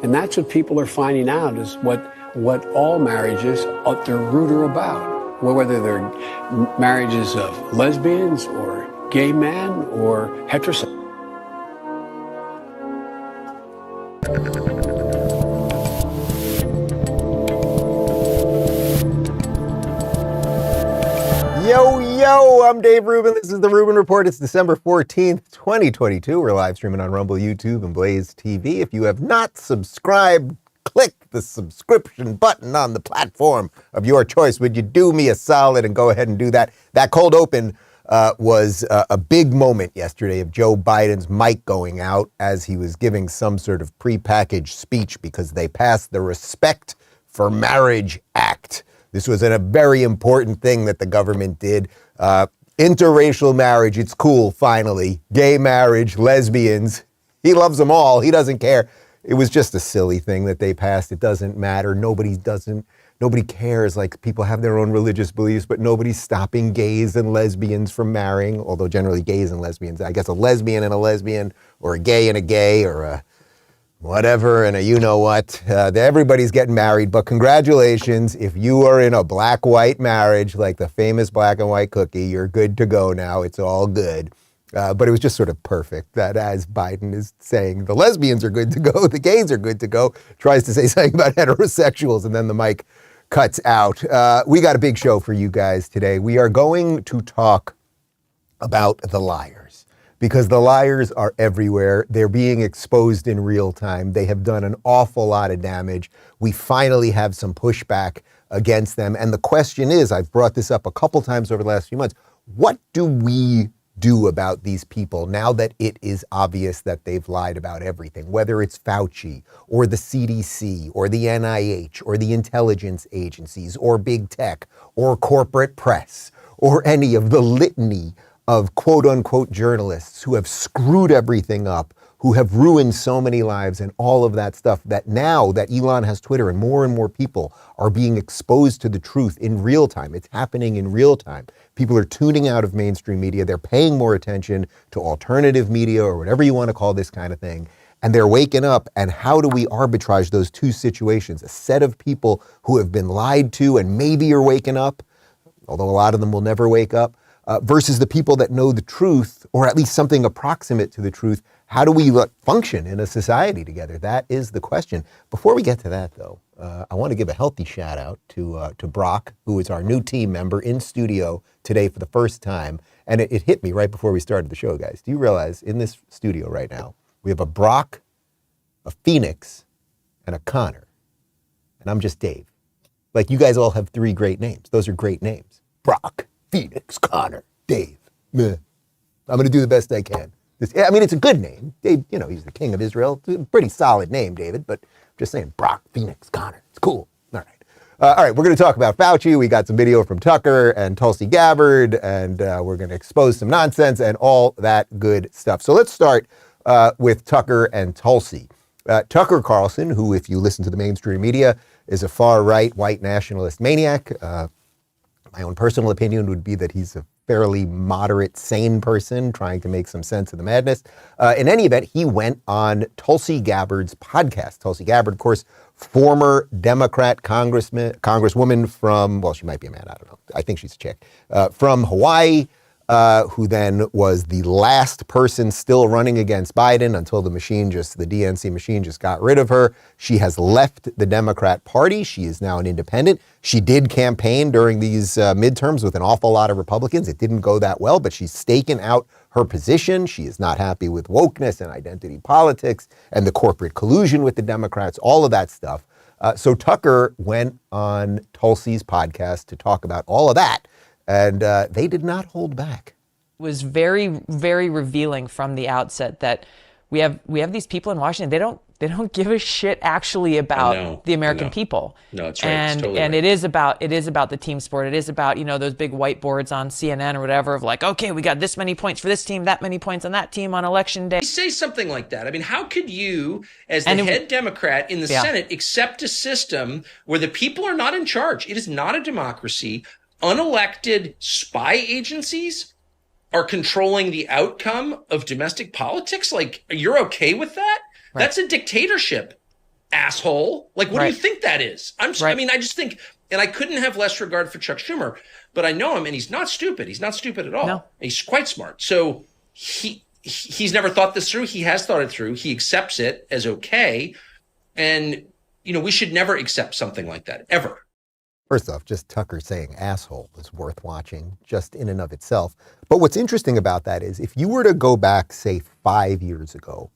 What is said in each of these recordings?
And that's what people are finding out is what all marriages at their root are about. Whether they're marriages of lesbians or gay men or heterosexual. Yo, I'm Dave Rubin. This is the Rubin Report. It's December 14th, 2022. We're live streaming on Rumble, YouTube, and BlazeTV. If you have not subscribed, click the subscription button on the platform of your choice. Would you do me a solid and go ahead and do that? That cold open was a big moment yesterday of Joe Biden's mic going out as he was giving some sort of prepackaged speech because they passed the Respect for Marriage Act. This was a very important thing that the government did. Interracial marriage, it's cool, finally. Gay marriage, lesbians, he loves them all. He doesn't care. It was just a silly thing that they passed. It doesn't matter. Nobody cares. Like, people have their own religious beliefs, but nobody's stopping gays and lesbians from marrying, although generally gays and lesbians, I guess a lesbian and a lesbian, or a gay and a gay, or a whatever, and a you-know-what. Everybody's getting married, but congratulations. If you are in a black-white marriage, like the famous black and white cookie, you're good to go now. It's all good. But it was just sort of perfect that as Biden is saying the lesbians are good to go, the gays are good to go, tries to say something about heterosexuals, and then the mic cuts out. We got a big show for you guys today. We are going to talk about the liars, because the liars are everywhere. They're being exposed in real time. They have done an awful lot of damage. We finally have some pushback against them. And the question is, I've brought this up a couple times over the last few months, what do we do about these people now that it is obvious that they've lied about everything, whether it's Fauci or the CDC or the NIH or the intelligence agencies or big tech or corporate press or any of the litany of quote unquote journalists who have screwed everything up, who have ruined so many lives and all of that stuff, that now that Elon has Twitter and more people are being exposed to the truth in real time. It's happening in real time. People are tuning out of mainstream media. They're paying more attention to alternative media or whatever you want to call this kind of thing. And they're waking up. And how do we arbitrage those two situations? A set of people who have been lied to and maybe are waking up, although a lot of them will never wake up, versus the people that know the truth, or at least something approximate to the truth. How do we function in a society together? That is the question. Before we get to that, though, I want to give a healthy shout out to Brock, who is our new team member in studio today for the first time. And it hit me right before we started the show, guys. Do you realize in this studio right now, we have a Brock, a Phoenix, and a Connor. And I'm just Dave. Like, you guys all have three great names. Those are great names. Brock, Phoenix, Connor, Dave. Meh. I'm going to do the best I can. I mean, it's a good name. Dave, you know, he's the king of Israel. It's a pretty solid name, David, but I'm just saying, Brock, Phoenix, Connor. It's cool. All right. All right, we're going to talk about Fauci. We got some video from Tucker and Tulsi Gabbard, and we're going to expose some nonsense and all that good stuff. So let's start with Tucker and Tulsi. Tucker Carlson, who, if you listen to the mainstream media, is a far-right white nationalist maniac. My own personal opinion would be that he's a fairly moderate, sane person trying to make some sense of the madness. In any event, he went on Tulsi Gabbard's podcast. Tulsi Gabbard, of course, former Democrat congresswoman from, well, she might be a man, I don't know. I think she's a chick, from Hawaii, who then was the last person still running against Biden until the DNC machine just got rid of her. She has left the Democrat Party. She is now an independent. She did campaign during these midterms with an awful lot of Republicans. It didn't go that well, but she's staken out her position. She is not happy with wokeness and identity politics and the corporate collusion with the Democrats, all of that stuff. So Tucker went on Tulsi's podcast to talk about all of that. And they did not hold back. It was very, very revealing from the outset that we have these people in Washington. They don't give a shit actually about the American people. No, that's right. And totally and right. it is about the team sport. It is about, you know, those big whiteboards on CNN or whatever of like, okay, we got this many points for this team, that many points on that team on election day. Say something like that. I mean, how could you, as the head Democrat in the Senate, accept a system where the people are not in charge? It is not a democracy. Unelected spy agencies are controlling the outcome of domestic politics? Like, you're okay with that? Right. That's a dictatorship. asshole. Like, what do you think that is? I mean, I just think, and I couldn't have less regard for Chuck Schumer, but I know him and he's not stupid. He's not stupid at all. No. He's quite smart. So he's never thought this through. He has thought it through. He accepts it as okay. And, we should never accept something like that, ever. First off, just Tucker saying asshole is worth watching just in and of itself. But what's interesting about that is if you were to go back, say, 5 years ago,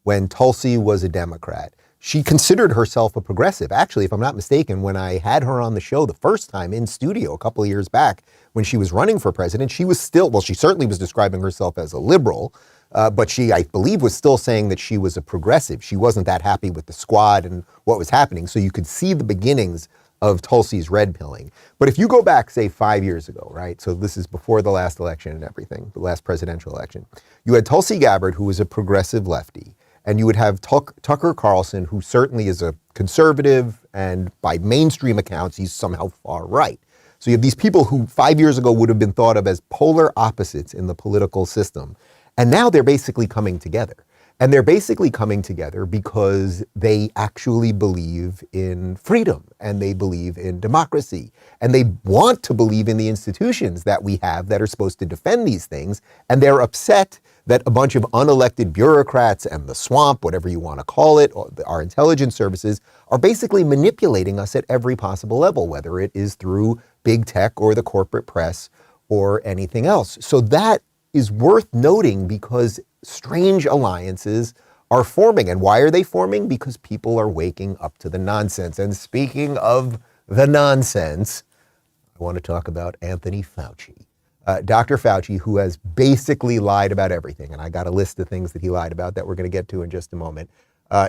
when Tulsi was a Democrat, she considered herself a progressive. Actually, if I'm not mistaken, when I had her on the show the first time in studio a couple of years back, when she was running for president, she was still, well, she certainly was describing herself as a liberal, but she, I believe, was still saying that she was a progressive. She wasn't that happy with the squad and what was happening. So you could see the beginnings of Tulsi's red pilling. But if you go back, say, 5 years ago, right? So this is before the last election and everything, the last presidential election. You had Tulsi Gabbard, who was a progressive lefty. And you would have Tucker Carlson, who certainly is a conservative, and by mainstream accounts, he's somehow far right. So you have these people who 5 years ago would have been thought of as polar opposites in the political system. And now they're basically coming together. And they're basically coming together because they actually believe in freedom and they believe in democracy. And they want to believe in the institutions that we have that are supposed to defend these things. And they're upset that a bunch of unelected bureaucrats and the swamp, whatever you want to call it, or our intelligence services, are basically manipulating us at every possible level, whether it is through big tech or the corporate press or anything else. So that is worth noting because strange alliances are forming. And why are they forming? Because people are waking up to the nonsense. And speaking of the nonsense, I want to talk about Anthony Fauci. Dr. Fauci, who has basically lied about everything. And I got a list of things that he lied about that we're going to get to in just a moment.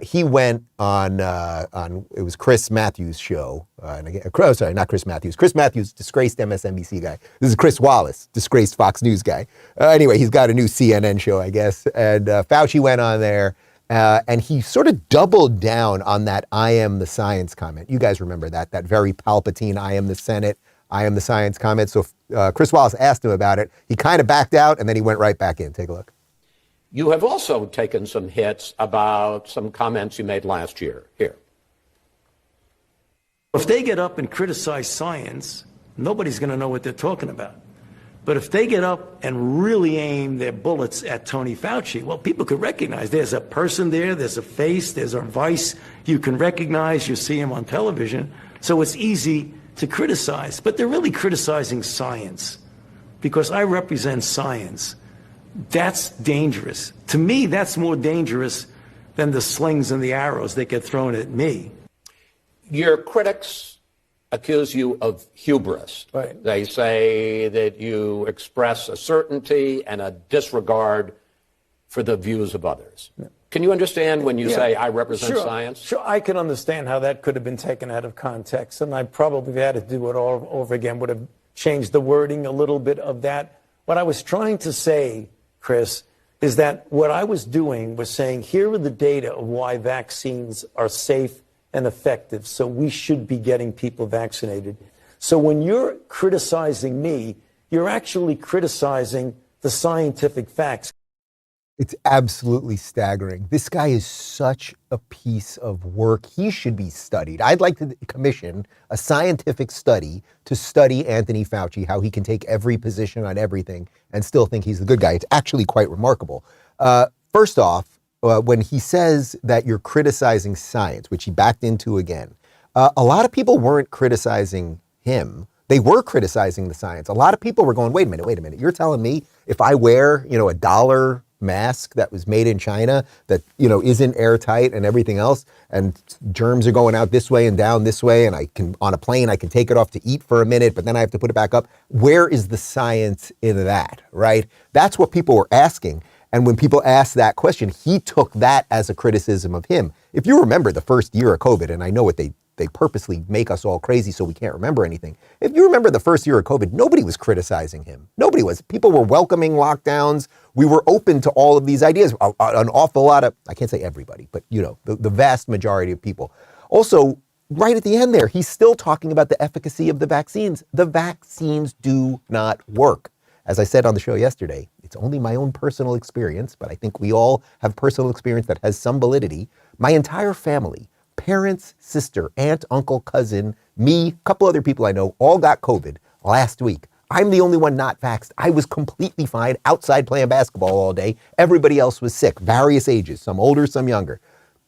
He went on it was Chris Matthews' show. Sorry, not Chris Matthews. Chris Matthews, disgraced MSNBC guy. This is Chris Wallace, disgraced Fox News guy. Anyway, he's got a new CNN show, I guess. And Fauci went on there and he sort of doubled down on that I am the science comment. You guys remember that very Palpatine, I am the Senate, I am the science comment. So Chris Wallace asked him about it. He kind of backed out and then he went right back in. Take a look. You have also taken some hits about some comments you made last year. Here. If they get up and criticize science, nobody's going to know what they're talking about. But if they get up and really aim their bullets at Tony Fauci, well, people could recognize there's a person there, there's a face, there's a voice you can recognize, you see him on television. So it's easy to criticize. But they're really criticizing science because I represent science. That's dangerous. To me, that's more dangerous than the slings and the arrows that get thrown at me. Your critics accuse you of hubris. Right. They say that you express a certainty and a disregard for the views of others. Yeah. Can you understand when you say I represent science? Sure, I can understand how that could have been taken out of context, and I probably had to do it all over again, would have changed the wording a little bit of that. What I was trying to say, Chris, is that what I was doing was saying, here are the data of why vaccines are safe and effective, so we should be getting people vaccinated. So when you're criticizing me, you're actually criticizing the scientific facts. It's absolutely staggering. This guy is such a piece of work. He should be studied. I'd like to commission a scientific study to study Anthony Fauci, how he can take every position on everything and still think he's the good guy. It's actually quite remarkable. First off, when he says that you're criticizing science, which he backed into again, a lot of people weren't criticizing him. They were criticizing the science. A lot of people were going, wait a minute. You're telling me if I wear, a $1 mask that was made in China that, isn't airtight and everything else, and germs are going out this way and down this way, and I can, on a plane, I can take it off to eat for a minute, but then I have to put it back up. Where is the science in that, right? That's what people were asking. And when people asked that question, he took that as a criticism of him. If you remember the first year of COVID, and I know what they purposely make us all crazy so we can't remember anything. If you remember the first year of COVID, nobody was criticizing him. Nobody was. People were welcoming lockdowns. We were open to all of these ideas. An awful lot of, I can't say everybody, but the vast majority of people. Also, right at the end there, he's still talking about the efficacy of the vaccines. The vaccines do not work. As I said on the show yesterday, it's only my own personal experience, but I think we all have personal experience that has some validity. My entire family, parents, sister, aunt, uncle, cousin, me, a couple other people I know, all got COVID last week. I'm the only one not vaxxed. I was completely fine outside playing basketball all day. Everybody else was sick, various ages, some older, some younger.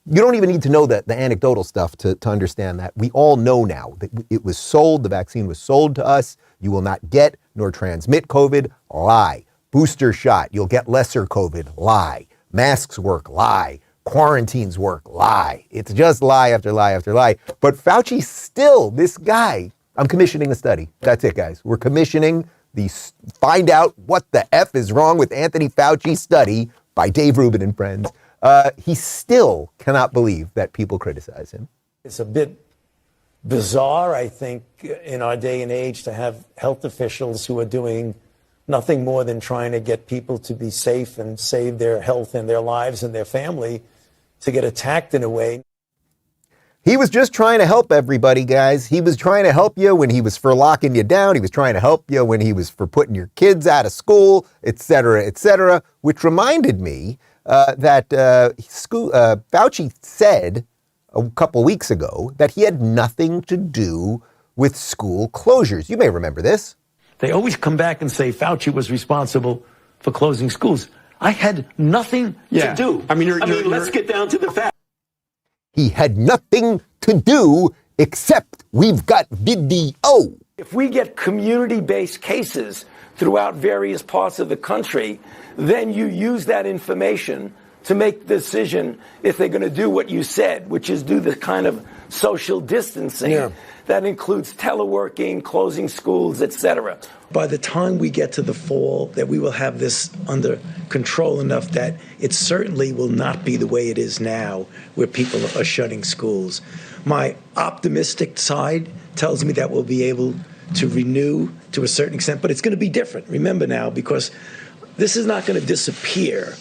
You don't even need to know the anecdotal stuff to understand that. We all know now that it was sold, the vaccine was sold to us. You will not get nor transmit COVID, lie. Booster shot, you'll get lesser COVID, lie. Masks work, lie. Quarantines work, lie. It's just lie after lie after lie. But Fauci still, this guy, I'm commissioning a study. That's it, guys. We're commissioning the Find Out What the F is Wrong with Anthony Fauci study by Dave Rubin and friends. He still cannot believe that people criticize him. It's a bit bizarre, I think, in our day and age to have health officials who are doing nothing more than trying to get people to be safe and save their health and their lives and their family to get attacked in a way. He was just trying to help everybody, guys. He was trying to help you when he was for locking you down. He was trying to help you when he was for putting your kids out of school, et cetera, which reminded me that Fauci said a couple weeks ago that he had nothing to do with school closures. You may remember this. They always come back and say Fauci was responsible for closing schools. I had nothing to do. Let's get down to the facts. He had nothing to do except we've got video. If we get community-based cases throughout various parts of the country, then you use that information to make the decision if they're going to do what you said, which is do the kind of social distancing that includes teleworking, closing schools, etc. By the time we get to the fall, that we will have this under control enough that it certainly will not be the way it is now, where people are shutting schools. My optimistic side tells me that we'll be able to renew to a certain extent, but it's going to be different. Remember now, because this is not going to disappear.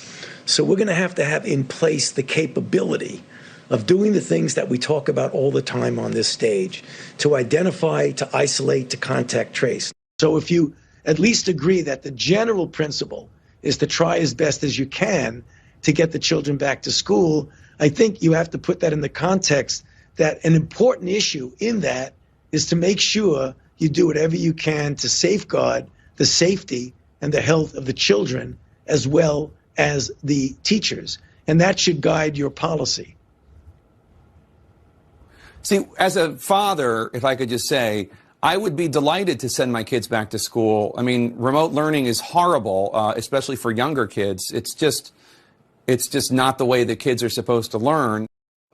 So we're going to have in place the capability of doing the things that we talk about all the time on this stage, to identify, to isolate, to contact trace. So if you at least agree that the general principle is to try as best as you can to get the children back to school, I think you have to put that in the context that an important issue in that is to make sure you do whatever you can to safeguard the safety and the health of the children as well as the teachers. And that should guide your policy. See, as a father, if I could just say, I would be delighted to send my kids back to school. I mean, remote learning is horrible, especially for younger kids. It's just not the way that kids are supposed to learn.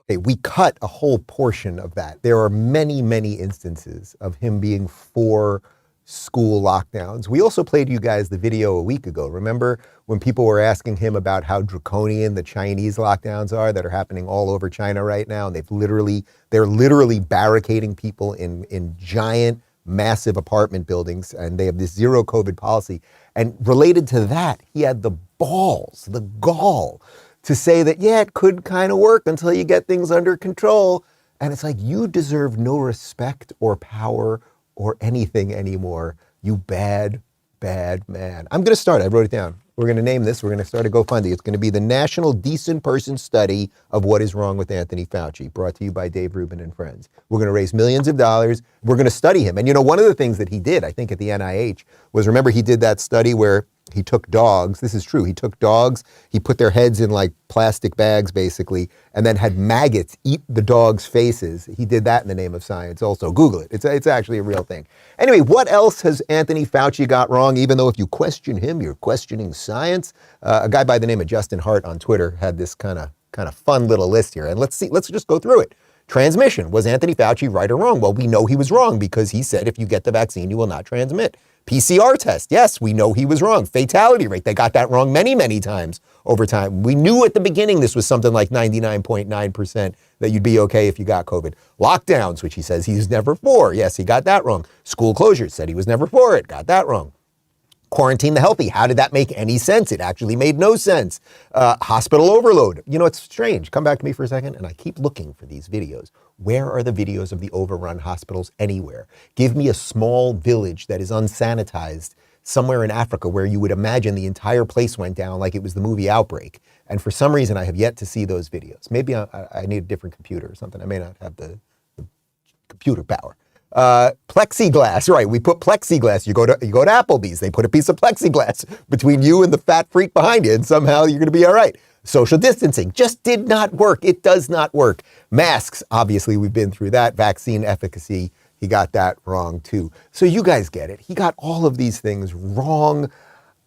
Okay, we cut a whole portion of that. There are many, many instances of him being for school lockdowns. We also played you guys the video a week ago. Remember when people were asking him about how draconian the Chinese lockdowns are that are happening all over China right now? And they're literally barricading people in giant, massive apartment buildings, and they have this zero COVID policy. And related to that, he had the balls, the gall to say that, yeah, it could kind of work until you get things under control. And it's like, you deserve no respect or power or anything anymore, you bad, bad man. I'm going to start. I wrote it down. We're going to name this. We're going to start a GoFundMe. It's going to be the National Decent Person Study of What is Wrong with Anthony Fauci, brought to you by Dave Rubin and friends. We're going to raise millions of dollars. We're going to study him. And you know, one of the things that he did, I think at the NIH, was, remember he did that study where he took dogs. This is true. He took dogs. He put their heads in like plastic bags, basically, and then had maggots eat the dogs' faces. He did that in the name of science also. Google it. It's actually a real thing. Anyway, what else has Anthony Fauci got wrong? Even though if you question him, you're questioning science. A guy by the name of Justin Hart on Twitter had this kind of fun little list here. And let's just go through it. Transmission. Was Anthony Fauci right or wrong? Well, we know he was wrong because he said if you get the vaccine, you will not transmit. PCR test. Yes, we know he was wrong. Fatality rate. They got that wrong many, many times over time. We knew at the beginning this was something like 99.9% that you'd be okay if you got COVID. Lockdowns, which he says he's never for. Yes, he got that wrong. School closures, said he was never for it. Got that wrong. Quarantine the healthy. How did that make any sense? It actually made no sense. Hospital overload. You know, it's strange. Come back to me for a second. And I keep looking for these videos. Where are the videos of the overrun hospitals anywhere? Give me a small village that is unsanitized somewhere in Africa where you would imagine the entire place went down like it was the movie Outbreak. And for some reason, I have yet to see those videos. Maybe I need a different computer or something. I may not have the computer power. Plexiglass, right? We put plexiglass. You go to Applebee's. They put a piece of plexiglass between you and the fat freak behind you, and somehow you're going to be all right. Social distancing just did not work. It does not work. Masks, obviously, we've been through that. Vaccine efficacy, he got that wrong too. So you guys get it. He got all of these things wrong.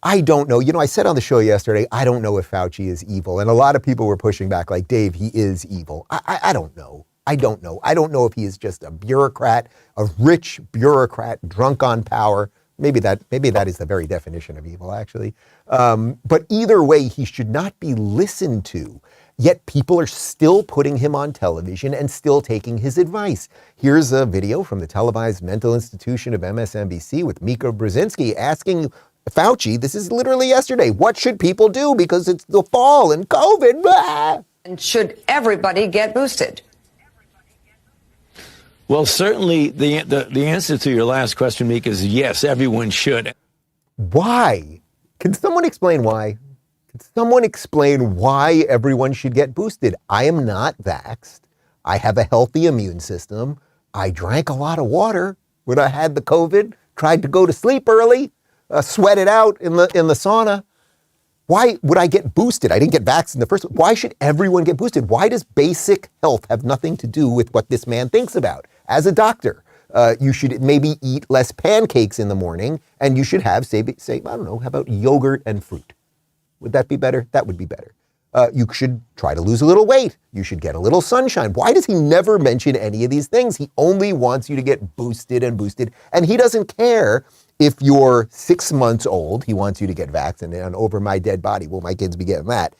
I don't know. You know, I said on the show yesterday, I don't know if Fauci is evil. And a lot of people were pushing back like, Dave, he is evil. I don't know. I don't know. I don't know if he is just a bureaucrat, a rich bureaucrat drunk on power. Maybe that is the very definition of evil, actually. But either way, he should not be listened to. Yet people are still putting him on television and still taking his advice. Here's a video from the televised mental institution of MSNBC with Mika Brzezinski asking Fauci, this is literally yesterday, what should people do because it's the fall and COVID? Blah. And should everybody get boosted? Well, certainly the answer to your last question, Mika, is yes, everyone should. Why? Can someone explain why? Can someone explain why everyone should get boosted? I am not vaxxed. I have a healthy immune system. I drank a lot of water when I had the COVID, tried to go to sleep early, sweat it out in the sauna. Why would I get boosted? I didn't get vaxxed in the first place. Why should everyone get boosted? Why does basic health have nothing to do with what this man thinks about? As a doctor, you should maybe eat less pancakes in the morning, and you should have, say, I don't know, how about yogurt and fruit? Would that be better? That would be better. You should try to lose a little weight. You should get a little sunshine. Why does he never mention any of these things? He only wants you to get boosted and boosted, and he doesn't care if you're 6 months old. He wants you to get vaccinated, and over my dead body, will my kids be getting that?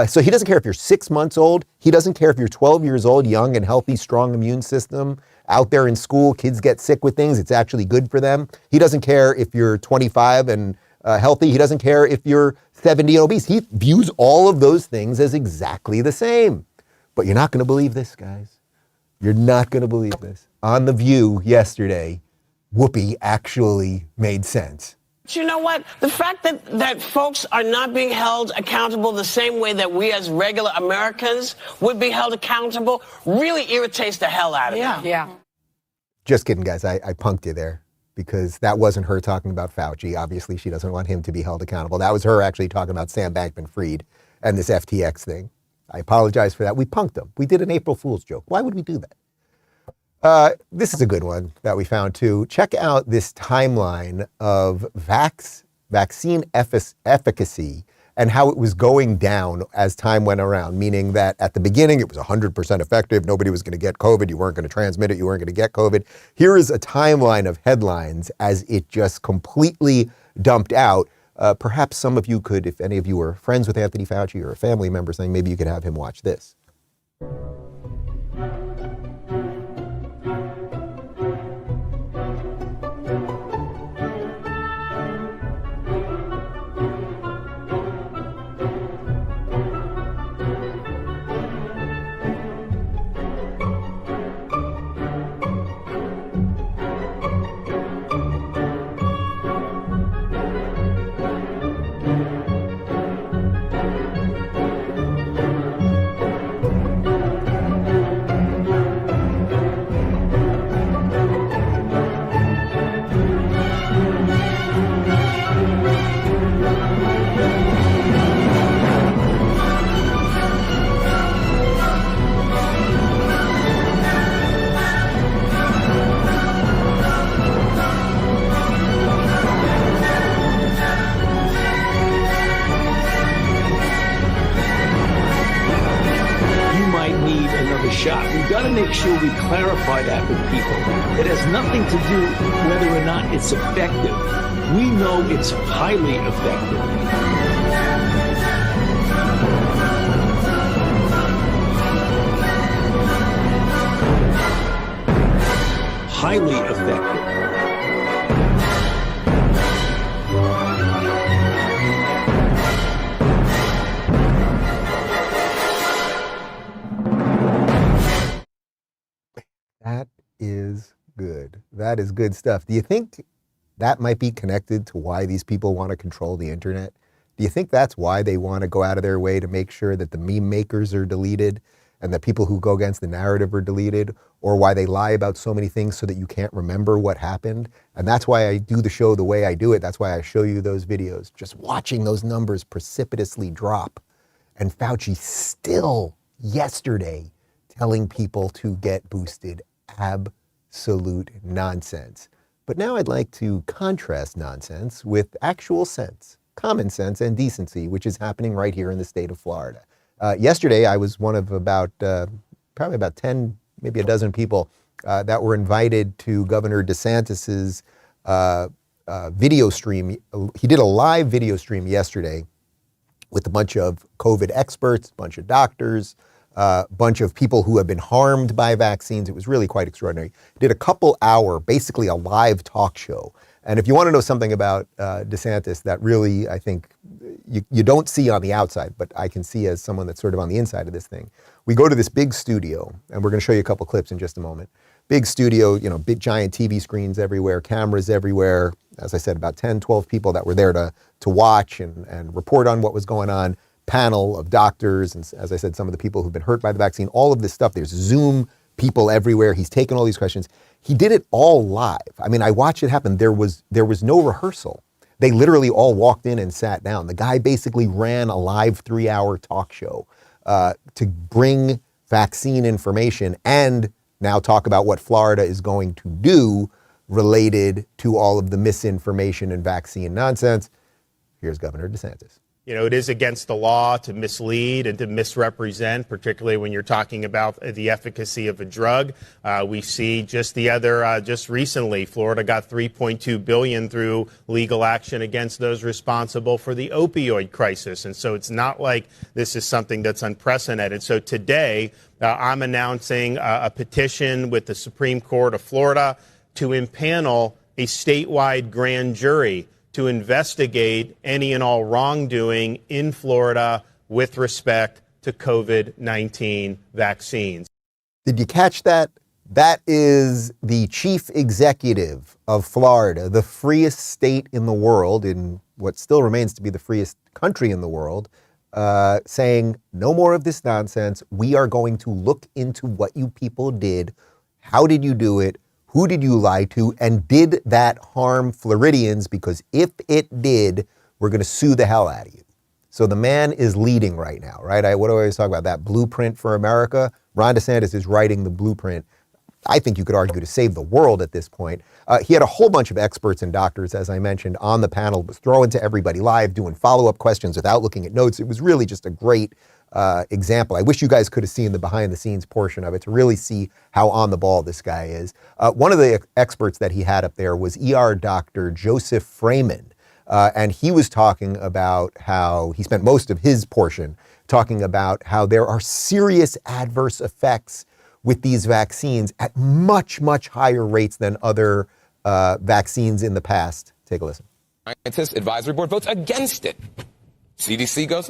So he doesn't care if you're 6 months old. He doesn't care if you're 12 years old, young and healthy, strong immune system. Out there in school, kids get sick with things. It's actually good for them. He doesn't care if you're 25 and healthy. He doesn't care if you're 70 and obese. He views all of those things as exactly the same. But you're not going to believe this, guys. You're not going to believe this. On The View yesterday, Whoopi actually made sense. You know what? The fact that folks are not being held accountable the same way that we as regular Americans would be held accountable really irritates the hell out of me. Yeah. Just kidding, guys. I punked you there because that wasn't her talking about Fauci. Obviously, she doesn't want him to be held accountable. That was her actually talking about Sam Bankman-Fried and this FTX thing. I apologize for that. We punked him. We did an April Fool's joke. Why would we do that? This is a good one that we found too. Check out this timeline of vaccine efficacy and how it was going down as time went around, meaning that at the beginning it was 100% effective. Nobody was going to get COVID. You weren't going to transmit it. You weren't going to get COVID. Here is a timeline of headlines as it just completely dumped out. Perhaps some of you could, if any of you are friends with Anthony Fauci or a family member, saying maybe you could have him watch this. We've got to make sure we clarify that with people. It has nothing to do whether or not it's effective. We know it's highly effective. Highly effective. That is good. That is good stuff. Do you think that might be connected to why these people want to control the internet? Do you think that's why they want to go out of their way to make sure that the meme makers are deleted and that people who go against the narrative are deleted, or why they lie about so many things so that you can't remember what happened? And that's why I do the show the way I do it. That's why I show you those videos, just watching those numbers precipitously drop. And Fauci still yesterday telling people to get boosted. Absolute nonsense. But now I'd like to contrast nonsense with actual sense, common sense and decency, which is happening right here in the state of Florida. Yesterday, I was one of probably about 10, maybe a dozen people that were invited to Governor DeSantis's video stream. He did a live video stream yesterday with a bunch of COVID experts, a bunch of doctors, a bunch of people who have been harmed by vaccines. It was really quite extraordinary. He did a couple-hour, basically a live talk show. And if you want to know something about DeSantis that really, I think, you don't see on the outside, but I can see as someone that's sort of on the inside of this thing. We go to this big studio, and we're going to show you a couple clips in just a moment. Big studio, big giant TV screens everywhere, cameras everywhere. As I said, about 10, 12 people that were there to watch and report on what was going on. Panel of doctors, and as I said, some of the people who've been hurt by the vaccine, all of this stuff. There's Zoom people everywhere. He's taken all these questions. He did it all live. I mean, I watched it happen. There was no rehearsal. They literally all walked in and sat down. The guy basically ran a live 3-hour talk show to bring vaccine information and now talk about what Florida is going to do related to all of the misinformation and vaccine nonsense. Here's Governor DeSantis. It is against the law to mislead and to misrepresent, particularly when you're talking about the efficacy of a drug. We see just recently, Florida got $3.2 billion through legal action against those responsible for the opioid crisis. And so it's not like this is something that's unprecedented. So today, I'm announcing a petition with the Supreme Court of Florida to impanel a statewide grand jury to investigate any and all wrongdoing in Florida with respect to COVID-19 vaccines. Did you catch that? That is the chief executive of Florida, the freest state in the world, in what still remains to be the freest country in the world, saying no more of this nonsense. We are going to look into what you people did. How did you do it? Who did you lie to? And did that harm Floridians? Because if it did, we're going to sue the hell out of you. So the man is leading right now, right? What do I always talk about? That blueprint for America. Ron DeSantis is writing the blueprint. I think you could argue to save the world at this point. He had a whole bunch of experts and doctors, as I mentioned, on the panel, was throwing to everybody live, doing follow-up questions without looking at notes. It was really just a great example. I wish you guys could have seen the behind-the-scenes portion of it to really see how on the ball this guy is. One of the experts that he had up there was ER Dr. Joseph Freeman, and he was talking about how he spent most of his portion talking about how there are serious adverse effects with these vaccines at much, much higher rates than other vaccines in the past. Take a listen. Scientist advisory board votes against it. CDC goes,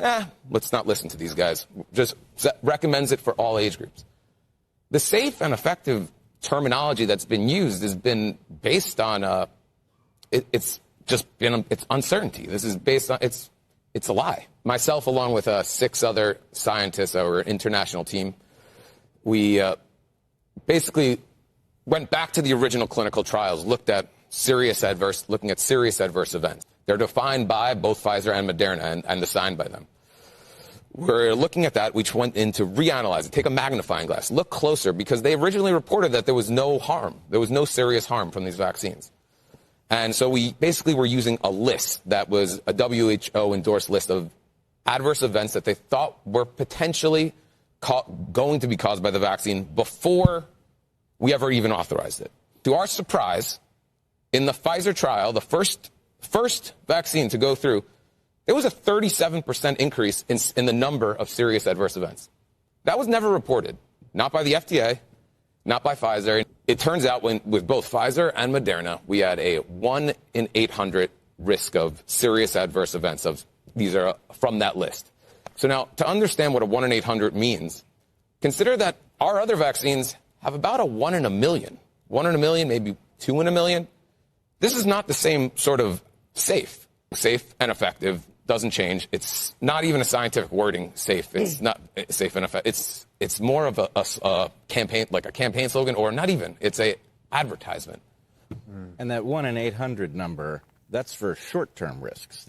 let's not listen to these guys. Just recommends it for all age groups. The safe and effective terminology that's been used has been based on, it's uncertainty. This is based on, it's a lie. Myself, along with 6 other scientists, our international team, we basically went back to the original clinical trials, looking at serious adverse events. They're defined by both Pfizer and Moderna and assigned by them. We're looking at that. We went in to reanalyze it, take a magnifying glass, look closer, because they originally reported that there was no harm. There was no serious harm from these vaccines. And so we basically were using a list that was a WHO-endorsed list of adverse events that they thought were potentially going to be caused by the vaccine before we ever even authorized it. To our surprise, in the Pfizer trial, the first vaccine to go through, there was a 37% increase in the number of serious adverse events. That was never reported, not by the FDA, not by Pfizer. It turns out with both Pfizer and Moderna, we had a 1 in 800 risk of serious adverse events. These are from that list. So now, to understand what a 1 in 800 means, consider that our other vaccines have about a 1 in a million. 1 in a million, maybe 2 in a million. This is not the same sort of safe and effective doesn't change. It's not even a scientific wording, safe. It's not safe enough. It's more of a campaign, like a campaign slogan, or not even. It's a advertisement. And that 1 in 800 number, that's for short-term risks.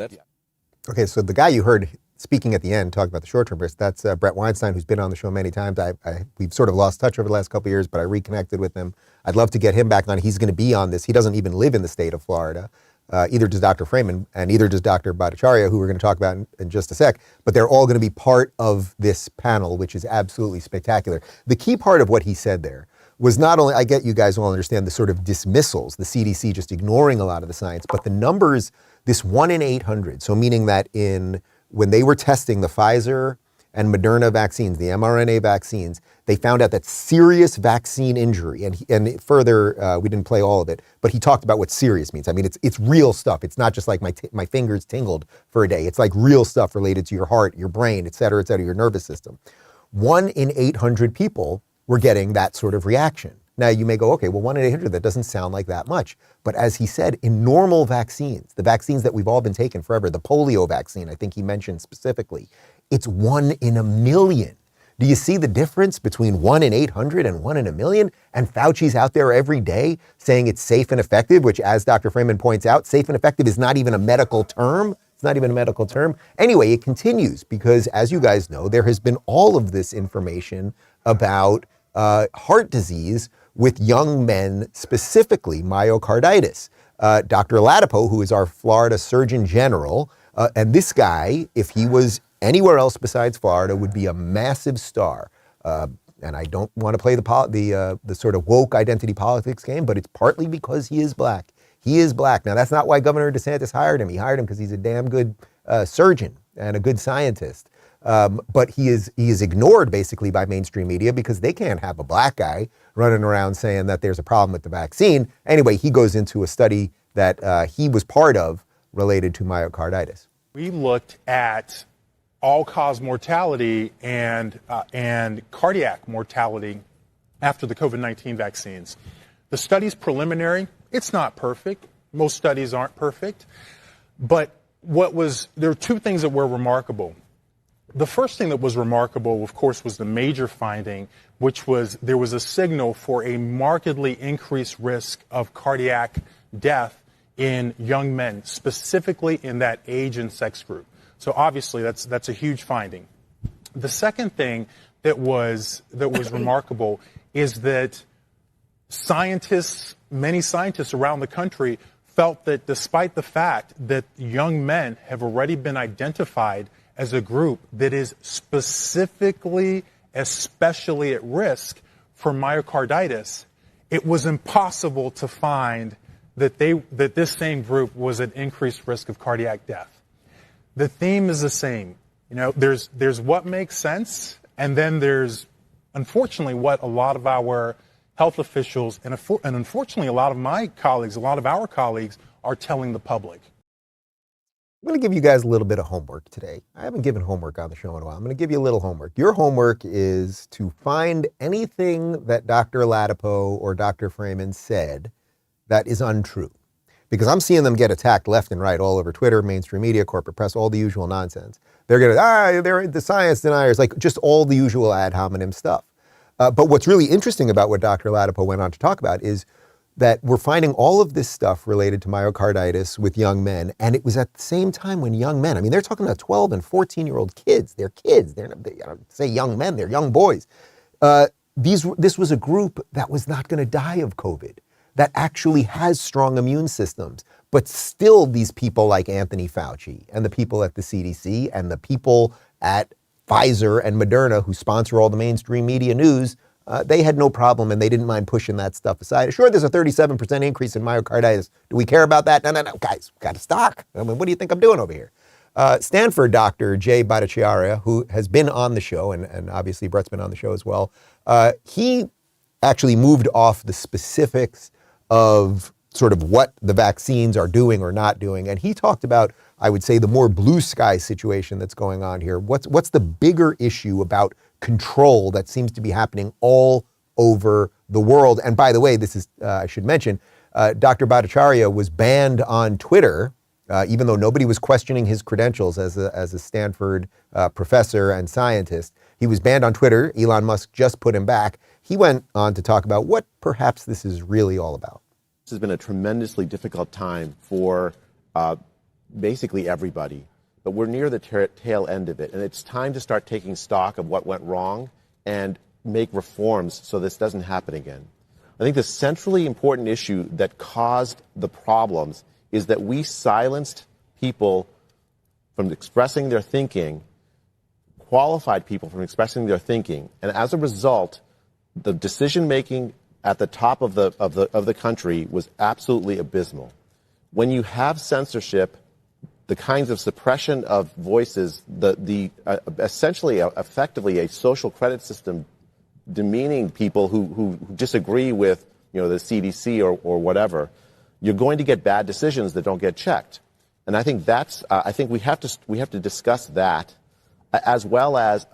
Okay, so the guy you heard speaking at the end, talking about the short-term risks, that's Brett Weinstein, who's been on the show many times. We've sort of lost touch over the last couple of years, but I reconnected with him. I'd love to get him back on. He's going to be on this. He doesn't even live in the state of Florida. Either does Dr. Freeman and either does Dr. Bhattacharya, who we're going to talk about in just a sec, but they're all going to be part of this panel, which is absolutely spectacular. The key part of what he said there was not only, I get you guys all understand the sort of dismissals, the CDC just ignoring a lot of the science, but the numbers, this 1 in 800, so meaning that when they were testing the Pfizer and Moderna vaccines, the mRNA vaccines, they found out that serious vaccine injury, and further, we didn't play all of it, but he talked about what serious means. I mean, it's real stuff. It's not just like my fingers tingled for a day. It's like real stuff related to your heart, your brain, et cetera, your nervous system. 1 in 800 people were getting that sort of reaction. Now you may go, okay, well 1 in 800, that doesn't sound like that much. But as he said, in normal vaccines, the vaccines that we've all been taking forever, the polio vaccine, I think he mentioned specifically, it's 1 in a million. Do you see the difference between 1 in 800 and 1 in a million? And Fauci's out there every day saying it's safe and effective, which, as Dr. Freeman points out, safe and effective is not even a medical term. It's not even a medical term. Anyway, it continues because, as you guys know, there has been all of this information about heart disease with young men, specifically myocarditis. Dr. Ladapo, who is our Florida Surgeon General, and this guy, if he was anywhere else besides Florida, would be a massive star. And I don't want to play the sort of woke identity politics game, but it's partly because he is black. He is black. Now, that's not why Governor DeSantis hired him. He hired him because he's a damn good surgeon and a good scientist. But he is ignored basically by mainstream media because they can't have a black guy running around saying that there's a problem with the vaccine. Anyway, he goes into a study that he was part of related to myocarditis. We looked at all-cause mortality and cardiac mortality after the COVID-19 vaccines. The study's preliminary. It's not perfect. Most studies aren't perfect. But there are two things that were remarkable. The first thing that was remarkable, of course, was the major finding, which was there was a signal for a markedly increased risk of cardiac death in young men, specifically in that age and sex group. So obviously that's a huge finding. The second thing that was remarkable is that many scientists around the country felt that despite the fact that young men have already been identified as a group that is especially at risk for myocarditis, it was impossible to find that this same group was at increased risk of cardiac death. The theme is the same. You know, there's what makes sense, and then there's, unfortunately, what a lot of our health officials and unfortunately a lot of our colleagues are telling the public. I'm going to give you guys a little bit of homework today. I haven't given homework on the show in a while. I'm going to give you a little homework. Your homework is to find anything that Dr. Ladapo or Dr. Freeman said that is untrue. Because I'm seeing them get attacked left and right all over Twitter, mainstream media, corporate press, all the usual nonsense. They're going to, they're the science deniers, like just all the usual ad hominem stuff. But what's really interesting about what Dr. Ladapo went on to talk about is that we're finding all of this stuff related to myocarditis with young men. And it was at the same time when young men, I mean, they're talking about 12 and 14-year-old kids. They're kids. They don't say young men, they're young boys. This was a group that was not going to die of COVID, that actually has strong immune systems. But still, these people like Anthony Fauci and the people at the CDC and the people at Pfizer and Moderna who sponsor all the mainstream media news, they had no problem and they didn't mind pushing that stuff aside. Sure, there's a 37% increase in myocarditis. Do we care about that? No, guys, got to stock. I mean, what do you think I'm doing over here? Stanford Dr. Jay Bhattacharya, who has been on the show, and obviously Brett's been on the show as well, he actually moved off the specifics of sort of what the vaccines are doing or not doing. And he talked about, I would say, the more blue sky situation that's going on here. What's the bigger issue about control that seems to be happening all over the world? And by the way, this is, I should mention, Dr. Bhattacharya was banned on Twitter even though nobody was questioning his credentials as a Stanford professor and scientist. He was banned on Twitter. Elon Musk just put him back. He went on to talk about what perhaps this is really all about. This has been a tremendously difficult time for basically everybody, but we're near the tail end of it, and it's time to start taking stock of what went wrong and make reforms so this doesn't happen again. I think the centrally important issue that caused the problems is that we silenced people from expressing their thinking, qualified people from expressing their thinking, and as a result, the decision-making at the top of the country was absolutely abysmal. When you have censorship, the kinds of suppression of voices, essentially, effectively, a social credit system demeaning people who disagree with, the CDC or whatever, you're going to get bad decisions that don't get checked. And I think I think we have to discuss that, as well as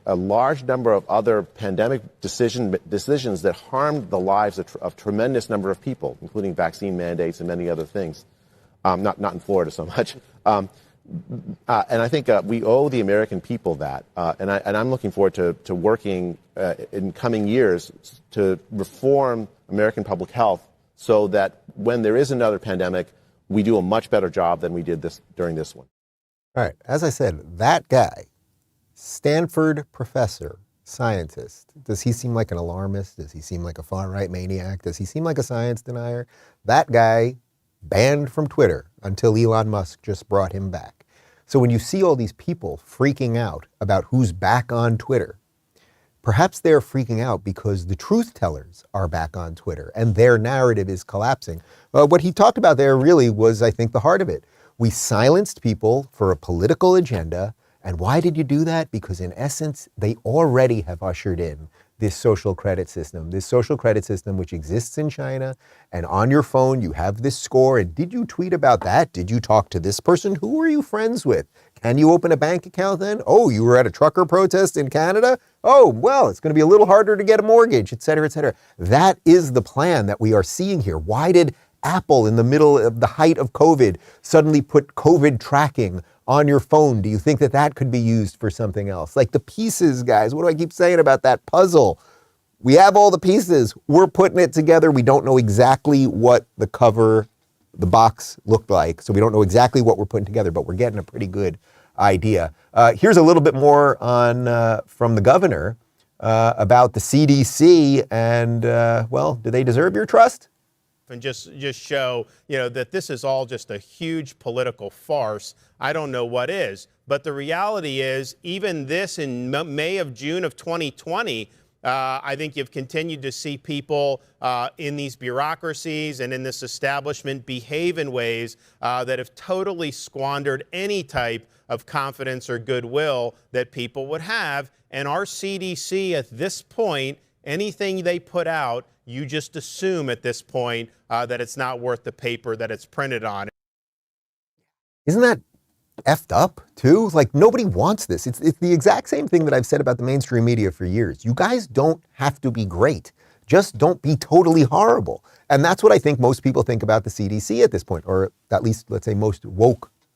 a large number of other pandemic decisions that harmed the lives of tremendous number of people, including vaccine mandates and many other things. Not in Florida so much. And I think we owe the American people that. And I'm looking forward to working in coming years to reform American public health so that when there is another pandemic, we do a much better job than we did during this one. All right. As I said, that guy, Stanford professor, scientist, does he seem like an alarmist? Does he seem like a far-right maniac? Does he seem like a science denier? That guy banned from Twitter until Elon Musk just brought him back. So when you see all these people freaking out about who's back on Twitter, perhaps they're freaking out because the truth tellers are back on Twitter and their narrative is collapsing. What he talked about there really was, I think, the heart of it. We silenced people for a political agenda. And why did you do that? Because in essence, they already have ushered in this social credit system which exists in China, and on your phone you have this score, and did you tweet about that? Did you talk to this person? Who are you friends with? Can you open a bank account then? Oh, you were at a trucker protest in Canada? Oh, well, it's going to be a little harder to get a mortgage, et cetera, et cetera. That is the plan that we are seeing here. Why did Apple, in the middle of the height of COVID, suddenly put COVID tracking on your phone? Do you think that could be used for something else? Like the pieces, guys, what do I keep saying about that puzzle? We have all the pieces. We're putting it together. We don't know exactly what the box looked like. So we don't know exactly what we're putting together, but we're getting a pretty good idea. Here's a little bit more from the governor about the CDC and, do they deserve your trust? And just show, that this is all just a huge political farce. I don't know what is. But the reality is, even this in May of June of 2020, I think you've continued to see people in these bureaucracies and in this establishment behave in ways that have totally squandered any type of confidence or goodwill that people would have. And our CDC at this point, anything they put out, you just assume at this point that it's not worth the paper that it's printed on. Isn't that effed up too? Like, nobody wants this. It's the exact same thing that I've said about the mainstream media for years. You guys don't have to be great. Just don't be totally horrible. And that's what I think most people think about the CDC at this point, or at least, let's say, most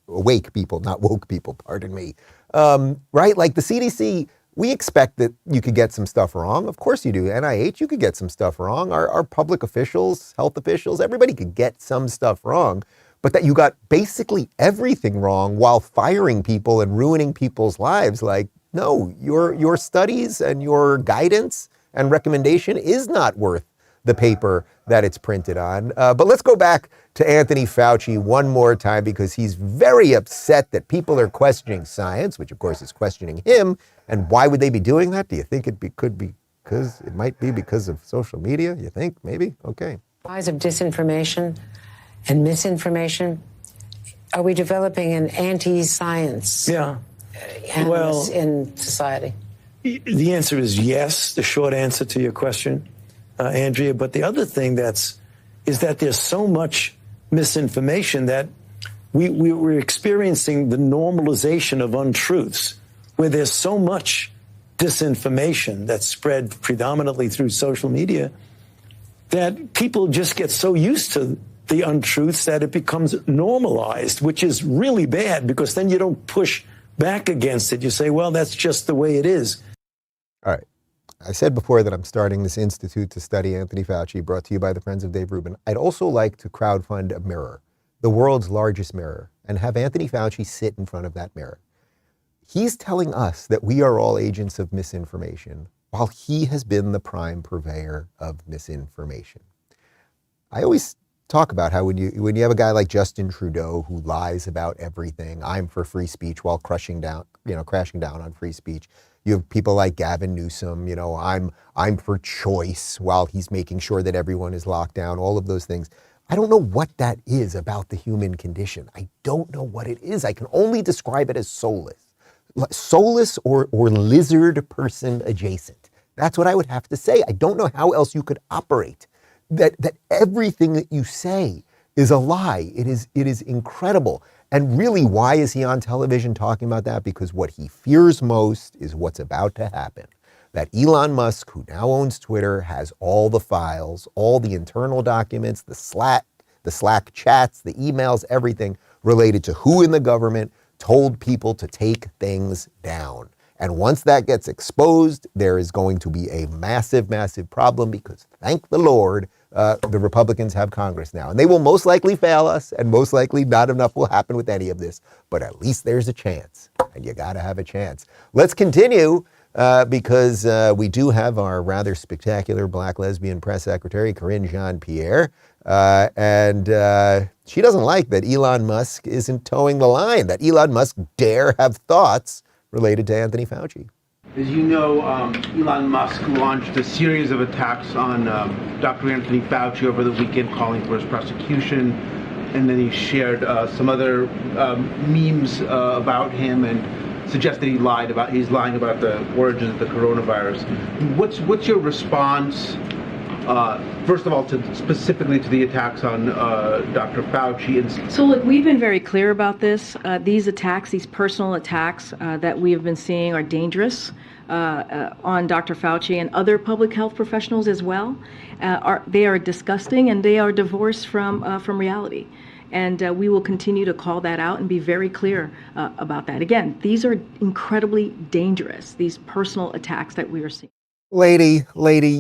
awake people, not woke people, pardon me. Right? Like the CDC, we expect that you could get some stuff wrong. Of course you do. NIH, you could get some stuff wrong. Our public officials, health officials, everybody could get some stuff wrong. But that you got basically everything wrong while firing people and ruining people's lives. Like, no, your studies and your guidance and recommendation is not worth the paper that it's printed on. But let's go back to Anthony Fauci one more time, because he's very upset that people are questioning science, which of course is questioning him. And why would they be doing that? Do you think it might be because of social media? You think maybe? Okay. Rise of disinformation and misinformation. Are we developing an anti-science animus in society? The answer is yes, the short answer to your question, Andrea. But the other thing is that there's so much misinformation that we're experiencing the normalization of untruths, where there's so much disinformation that's spread predominantly through social media that people just get so used to the untruths that it becomes normalized, which is really bad because then you don't push back against it. You say, well, that's just the way it is. All right. I said before that I'm starting this institute to study Anthony Fauci, brought to you by the Friends of Dave Rubin. I'd also like to crowdfund a mirror, the world's largest mirror, and have Anthony Fauci sit in front of that mirror. He's telling us that we are all agents of misinformation, while he has been the prime purveyor of misinformation. I always talk about how when you have a guy like Justin Trudeau who lies about everything, I'm for free speech while crashing down on free speech. You have people like Gavin Newsom, I'm for choice while he's making sure that everyone is locked down, all of those things. I don't know what that is about the human condition. I don't know what it is. I can only describe it as soulless. Soulless or lizard person adjacent. That's what I would have to say. I don't know how else you could operate. That everything that you say is a lie. It is incredible. And really, why is he on television talking about that? Because what he fears most is what's about to happen. That Elon Musk, who now owns Twitter, has all the files, all the internal documents, the Slack chats, the emails, everything related to who in the government told people to take things down. And once that gets exposed, there is going to be a massive, massive problem because, thank the Lord, the Republicans have Congress now. And they will most likely fail us, and most likely not enough will happen with any of this. But at least there's a chance, and you got to have a chance. Let's continue because we do have our rather spectacular black lesbian press secretary, Karine Jean-Pierre. And she doesn't like that Elon Musk isn't towing the line, that Elon Musk dare have thoughts related to Anthony Fauci. As you know, Elon Musk launched a series of attacks on Dr. Anthony Fauci over the weekend, calling for his prosecution. And then he shared some other memes about him and suggested he's lying about the origins of the coronavirus. What's your response, first of all, specifically to the attacks on Dr. Fauci? So look, we've been very clear about this. These attacks, these personal attacks that we have been seeing are dangerous on Dr. Fauci and other public health professionals as well. They are disgusting and they are divorced from reality. And we will continue to call that out and be very clear about that. Again, these are incredibly dangerous, these personal attacks that we are seeing. Lady,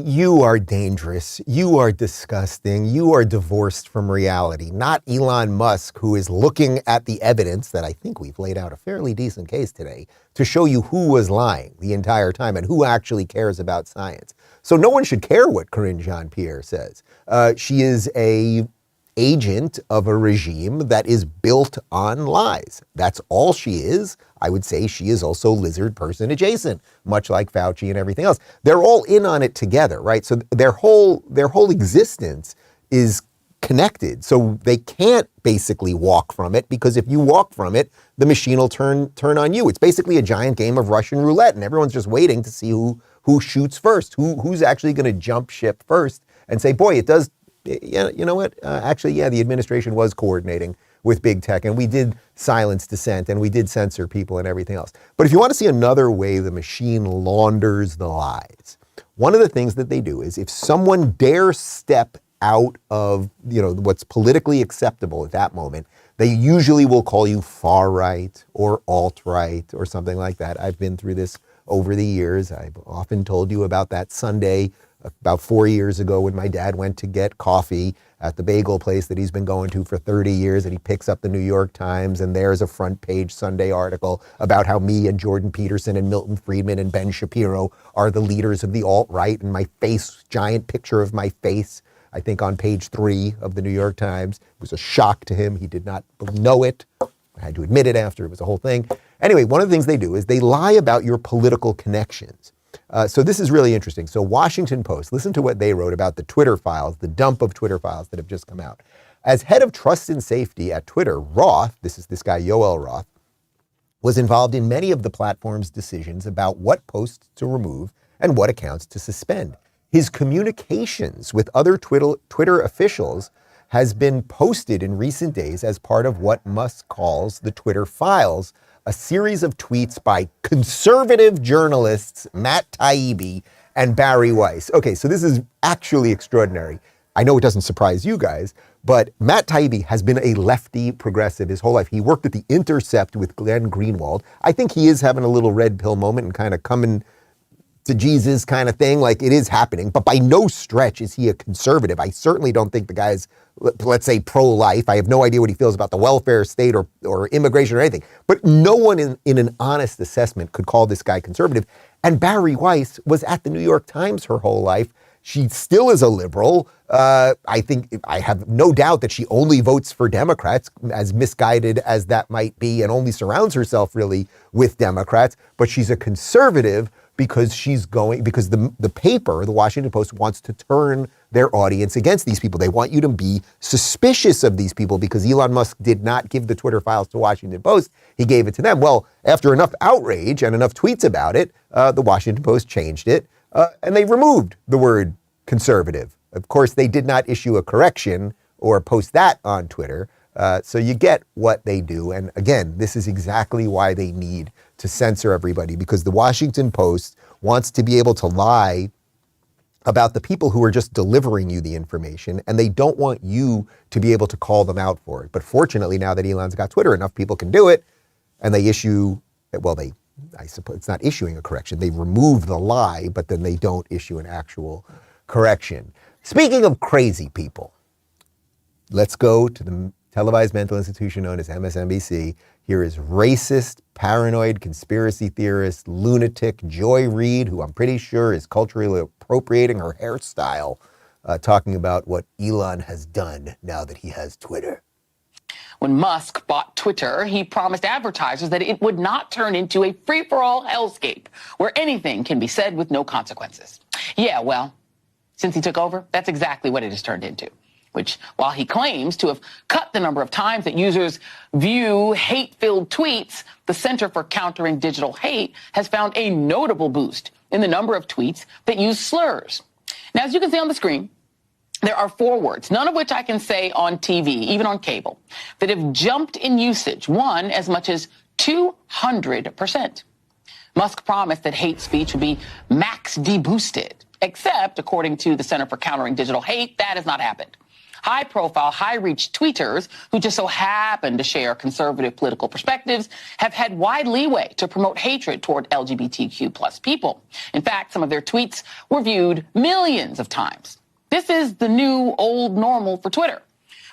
you are dangerous. You are disgusting. You are divorced from reality. Not Elon Musk, who is looking at the evidence that I think we've laid out a fairly decent case today to show you who was lying the entire time and who actually cares about science. So no one should care what Karine Jean-Pierre says. She is a agent of a regime that is built on lies. That's all she is. I would say she is also lizard person adjacent, much like Fauci and everything else. They're all in on it together, right? So their whole existence is connected. So they can't basically walk from it, because if you walk from it, the machine will turn on you. It's basically a giant game of Russian roulette, and everyone's just waiting to see who shoots first, who's actually going to jump ship first and say, boy, it does. Yeah, you know what? Actually, the administration was coordinating with big tech, and we did silence dissent, and we did censor people and everything else. But if you want to see another way the machine launders the lies, one of the things that they do is if someone dares step out of what's politically acceptable at that moment, they usually will call you far right or alt-right or something like that. I've been through this over the years. I've often told you about that Sunday about 4 years ago when my dad went to get coffee at the bagel place that he's been going to for 30 years, and he picks up the New York Times, and there's a front page Sunday article about how me and Jordan Peterson and Milton Friedman and Ben Shapiro are the leaders of the alt-right, and my face, giant picture of my face, I think on page 3 of the New York Times. It was a shock to him. He did not know it. I had to admit it after. It was a whole thing. Anyway, one of the things they do is they lie about your political connections. So this is really interesting. So Washington Post, listen to what they wrote about the Twitter files, the dump of Twitter files that have just come out. As head of trust and safety at Twitter, Roth, this is this guy Yoel Roth, was involved in many of the platform's decisions about what posts to remove and what accounts to suspend. His communications with other Twitter officials has been posted in recent days as part of what Musk calls the Twitter files, a series of tweets by conservative journalists Matt Taibbi and Barry Weiss. Okay, so this is actually extraordinary. I know it doesn't surprise you guys, But Matt Taibbi has been a lefty progressive his whole life. He worked at The Intercept with Glenn Greenwald. I think he is having a little red pill moment and kind of coming to Jesus kind of thing. Like, it is happening, but by no stretch is he a conservative. I certainly don't think the guy's, let's say, pro-life. I have no idea what he feels about the welfare state or immigration or anything. But no one in an honest assessment could call this guy conservative. And Bari Weiss was at the New York Times her whole life. She still is a liberal. I have no doubt that she only votes for Democrats, as misguided as that might be, and only surrounds herself really with Democrats. But she's a conservative because the paper, the Washington Post, wants to turn their audience against these people. They want you to be suspicious of these people because Elon Musk did not give the Twitter files to Washington Post. He gave it to them. Well, after enough outrage and enough tweets about it, the Washington Post changed it. And they removed the word conservative. Of course, they did not issue a correction or post that on Twitter. So you get what they do. And again, this is exactly why they need to censor everybody, because the Washington Post wants to be able to lie about the people who are just delivering you the information, and they don't want you to be able to call them out for it. But fortunately, now that Elon's got Twitter, enough people can do it, and they issue, I suppose it's not issuing a correction. They remove the lie, but then they don't issue an actual correction. Speaking of crazy people, let's go to the televised mental institution known as MSNBC. Here is racist, paranoid, conspiracy theorist, lunatic Joy Reid, who I'm pretty sure is culturally appropriating her hairstyle, talking about what Elon has done now that he has Twitter. When Musk bought Twitter, he promised advertisers that it would not turn into a free-for-all hellscape where anything can be said with no consequences. Yeah, well, since he took over, that's exactly what it has turned into. Which, while he claims to have cut the number of times that users view hate-filled tweets, the Center for Countering Digital Hate has found a notable boost in the number of tweets that use slurs. Now, as you can see on the screen, there are 4 words, none of which I can say on TV, even on cable, that have jumped in usage, one as much as 200%. Musk promised that hate speech would be max deboosted, except, according to the Center for Countering Digital Hate, that has not happened. High-profile, high-reach tweeters who just so happen to share conservative political perspectives have had wide leeway to promote hatred toward LGBTQ plus people. In fact, some of their tweets were viewed millions of times. This is the new old normal for Twitter,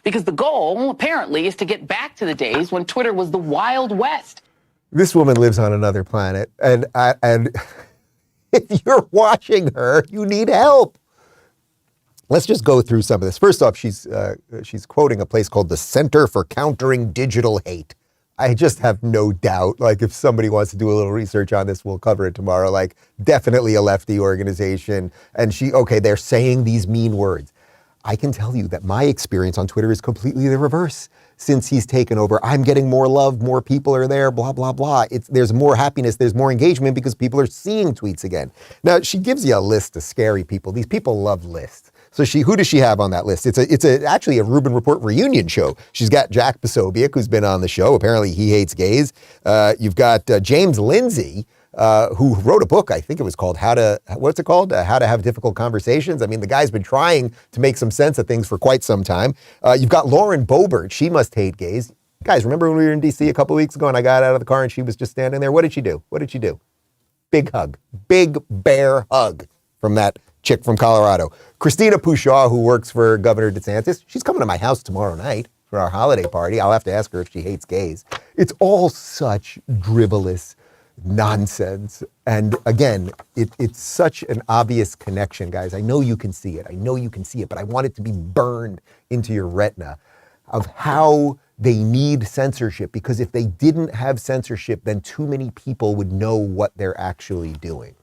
because the goal, apparently, is to get back to the days when Twitter was the Wild West. This woman lives on another planet, and if you're watching her, you need help. Let's just go through some of this. First off, she's quoting a place called the Center for Countering Digital Hate. I just have no doubt, like, if somebody wants to do a little research on this, we'll cover it tomorrow. Like, definitely a lefty organization. And they're saying these mean words. I can tell you that my experience on Twitter is completely the reverse. Since he's taken over, I'm getting more love, more people are there, blah, blah, blah. There's more happiness, there's more engagement because people are seeing tweets again. Now, she gives you a list of scary people. These people love lists. So who does she have on that list? It's actually a Rubin Report reunion show. She's got Jack Posobiec, who's been on the show. Apparently he hates gays. You've got James Lindsay, who wrote a book. I think it was called How to Have Difficult Conversations. I mean, the guy's been trying to make some sense of things for quite some time. You've got Lauren Boebert. She must hate gays. Guys, remember when we were in D.C. a couple of weeks ago and I got out of the car and she was just standing there? What did she do? Big hug. Big bear hug from that chick from Colorado. Christina Pushaw, who works for Governor DeSantis, she's coming to my house tomorrow night for our holiday party. I'll have to ask her if she hates gays. It's all such drivelous nonsense. And again, it's such an obvious connection, guys. I know you can see it, but I want it to be burned into your retina of how they need censorship, because if they didn't have censorship, then too many people would know what they're actually doing.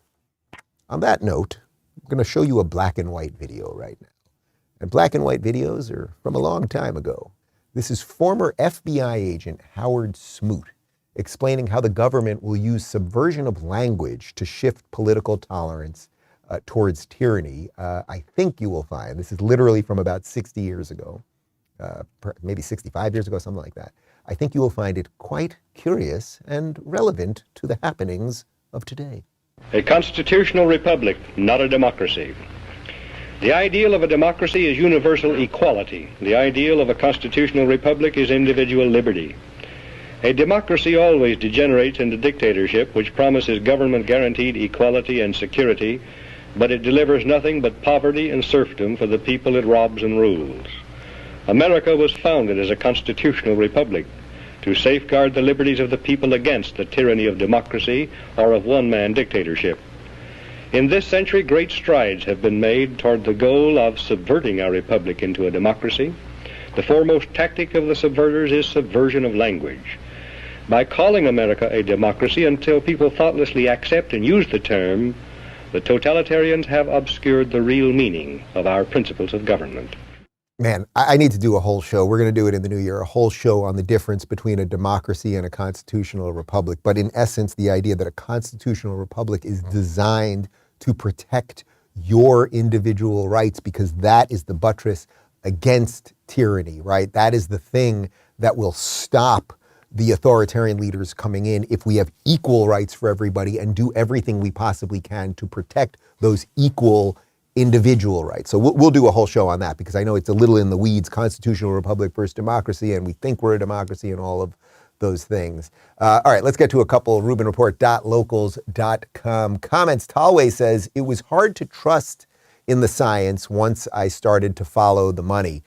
On that note, I'm going to show you a black and white video right now. And black and white videos are from a long time ago. This is former FBI agent Howard Smoot explaining how the government will use subversion of language to shift political tolerance towards tyranny. I think you will find, this is literally from about 60 years ago, maybe 65 years ago, something like that. I think you will find it quite curious and relevant to the happenings of today. A constitutional republic, not a democracy. The ideal of a democracy is universal equality. The ideal of a constitutional republic is individual liberty. A democracy always degenerates into dictatorship, which promises government-guaranteed equality and security, but it delivers nothing but poverty and serfdom for the people it robs and rules. America was founded as a constitutional republic to safeguard the liberties of the people against the tyranny of democracy or of one-man dictatorship. In this century, great strides have been made toward the goal of subverting our republic into a democracy. The foremost tactic of the subverters is subversion of language. By calling America a democracy until people thoughtlessly accept and use the term, the totalitarians have obscured the real meaning of our principles of government. Man, I need to do a whole show. We're going to do it in the new year, a whole show on the difference between a democracy and a constitutional republic. But in essence, the idea that a constitutional republic is designed to protect your individual rights, because that is the buttress against tyranny, right? That is the thing that will stop the authoritarian leaders coming in if we have equal rights for everybody and do everything we possibly can to protect those equal individual rights. So we'll do a whole show on that, because I know it's a little in the weeds, constitutional republic versus democracy, and we think we're a democracy and all of those things. All right, let's get to a couple. RubinReport.locals.com comments. Talway says, it was hard to trust in the science once I started to follow the money.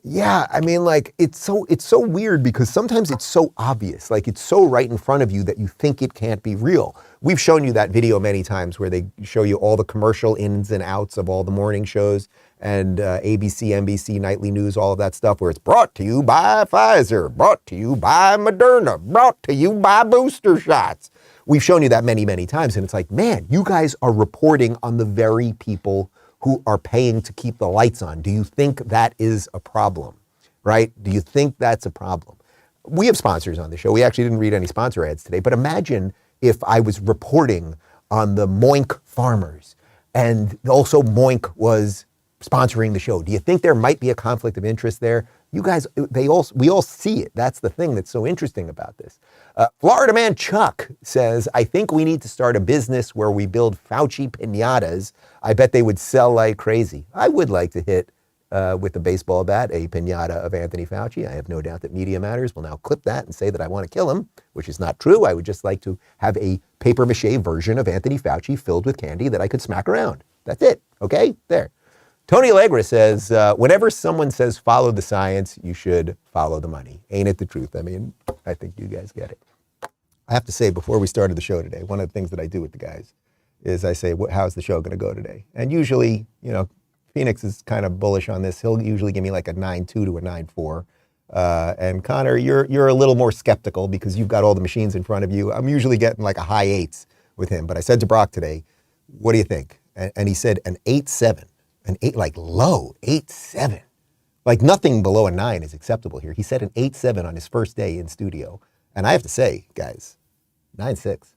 Yeah, I mean, like, it's so weird, because sometimes it's so obvious, like it's so right in front of you that you think it can't be real. We've shown you that video many times where they show you all the commercial ins and outs of all the morning shows and ABC, NBC, nightly news, all of that stuff, where it's brought to you by Pfizer, brought to you by Moderna, brought to you by booster shots. We've shown you that many, many times, and it's like, man, you guys are reporting on the very people who are paying to keep the lights on. Do you think that is a problem, right? Do you think that's a problem? We have sponsors on the show. We actually didn't read any sponsor ads today, but imagine if I was reporting on the Moink farmers and also Moink was sponsoring the show. Do you think there might be a conflict of interest there? You guys, we all see it. That's the thing that's so interesting about this. Florida man Chuck says, I think we need to start a business where we build Fauci piñatas. I bet they would sell like crazy. I would like to hit with a baseball bat a piñata of Anthony Fauci. I have no doubt that Media Matters will now clip that and say that I want to kill him, which is not true. I would just like to have a papier-mâché version of Anthony Fauci filled with candy that I could smack around. That's it. Okay? There. Tony Allegra says, whenever someone says follow the science, you should follow the money. Ain't it the truth? I mean, I think you guys get it. I have to say, before we started the show today, one of the things that I do with the guys is I say, how's the show going to go today? And usually, you know, Phoenix is kind of bullish on this. He'll usually give me like a 9.2 to a 9.4. And Connor, you're a little more skeptical because you've got all the machines in front of you. I'm usually getting like a high 8s with him. But I said to Brock today, what do you think? And he said an 8.7. An 8, like low, 8.7. Like nothing below a 9 is acceptable here. He said an 8.7 on his first day in studio. And I have to say, guys, 9.6.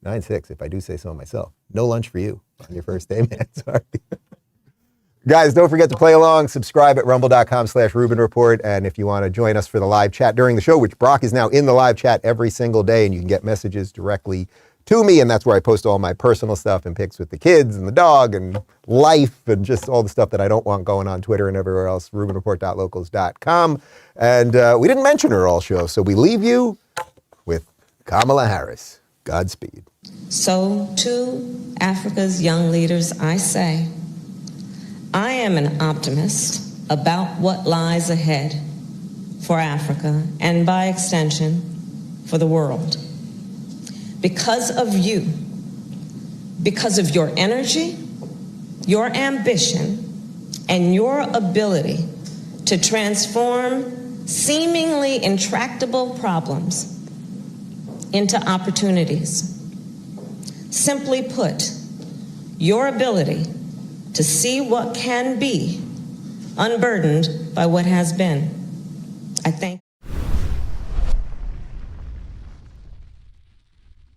9.6, if I do say so myself. No lunch for you on your first day, man. Sorry. Guys, don't forget to play along. Subscribe at rumble.com/Rubin Report. And if you want to join us for the live chat during the show, which Brock is now in the live chat every single day, and you can get messages directly to me, and that's where I post all my personal stuff and pics with the kids and the dog and life and just all the stuff that I don't want going on Twitter and everywhere else, RubinReport.locals.com. And we didn't mention her all show, so we leave you with Kamala Harris. Godspeed. So to Africa's young leaders, I say, I am an optimist about what lies ahead for Africa and by extension for the world. Because of you, because of your energy, your ambition, and your ability to transform seemingly intractable problems into opportunities. Simply put, your ability to see what can be unburdened by what has been. I thank you.